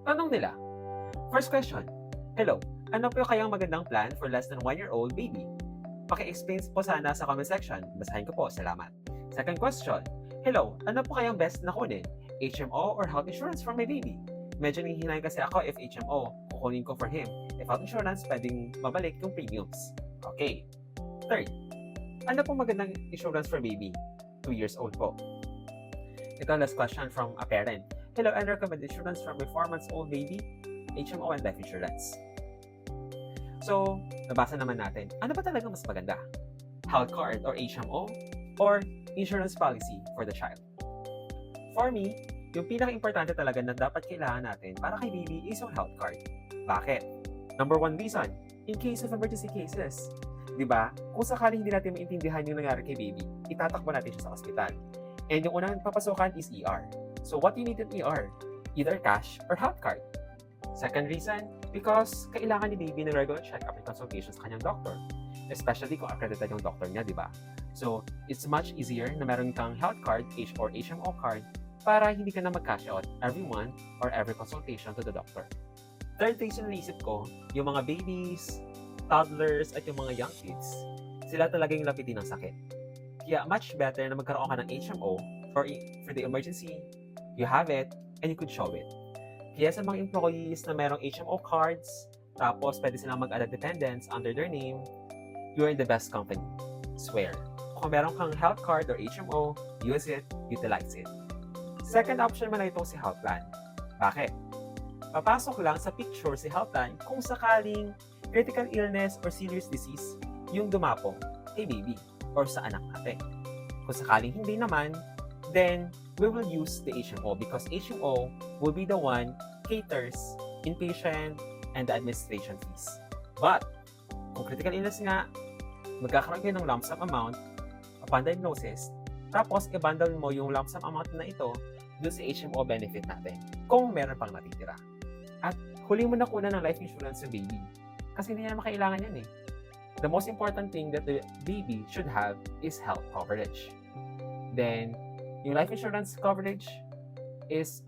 Tanong nila. First question, hello, ano po kayang magandang plan for less than 1-year-old baby? Paki-explain po sana sa comment section. Basahin ko po, salamat. Second question, hello, ano po kayang best na kunin? HMO or health insurance for my baby? Medyo nanghihinay kasi ako if HMO, kukunin ko for him. If health insurance, pwedeng mabalik yung premiums. Okay. Third, ano pong magandang insurance for baby? 2 years old po. Ito last question from a parent. Hello, I recommend insurance for my 4 months old baby, HMO and life insurance. So, nabasa naman natin, ano ba talaga mas maganda? Health card or HMO or insurance policy for the child? For me, yung pinaka-importante talaga na dapat kailangan natin para kay baby is yung health card. Bakit? Number 1 reason, in case of emergency cases. Diba? Kung sakaling hindi natin maintindihan yung nangyari kay baby, itatakbo natin siya sa ospital. And yung unang papasukan is ER. So what you need in ER? Either cash or health card. Second reason, because kailangan ni baby ng regular check-up and consultation sa kanyang doctor. Especially kung accredited yung doctor niya, di ba? So, it's much easier na meron kang health card or HMO card para hindi ka na mag-cash out every month or every consultation to the doctor. Third reason na naisip ko, yung mga babies, toddlers, at yung mga young kids, sila talaga yung lapitin ng sakit. Kaya much better na magkaroon ka ng HMO for the emergency, you have it, and you could show it. Kaya sa mga employees na merong HMO cards, tapos pwede silang mag-add dependents under their name, you're in the best company. Swear. Kung meron kang health card or HMO, use it, utilize it. Second option man na itong si health plan. Bakit? Papasok lang sa picture si health plan kung sakaling critical illness or serious disease yung dumapong kay baby or sa anak natin. Kung sakaling hindi naman, then we will use the HMO because HMO will be the one caters inpatient and the administration fees. But, kung critical illness nga, magkakaroon kayo ng lump sum amount upon diagnosis, tapos i-bundle mo yung lump sum amount na ito dun sa HMO benefit natin kung meron pang natitira. At huli mo na kuna ng life insurance sa baby kasi hindi niya makailangan yan eh. The most important thing that the baby should have is health coverage. Then, yung life insurance coverage is,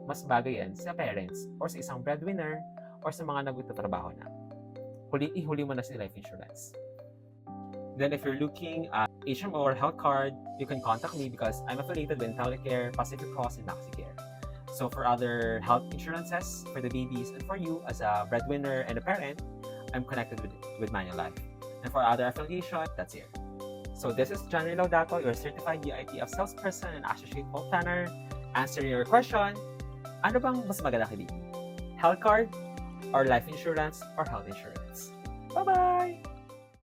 mas bagay yan sa parents or sa isang breadwinner or sa mga nagtatrabaho na. Ihuli mo na si life insurance. Then, if you're looking at HMO or health card, you can contact me because I'm affiliated with IntelliCare, Pacific Cross, and MaxiCare. So, for other health insurances for the babies and for you as a breadwinner and a parent, I'm connected with Manulife. And for other affiliation, that's here. So this is John Ray Laudato, your certified DITF salesperson and associate health planner. Answering your question, ano bang mas maganda kay baby? Health card or life insurance or health insurance? Bye-bye!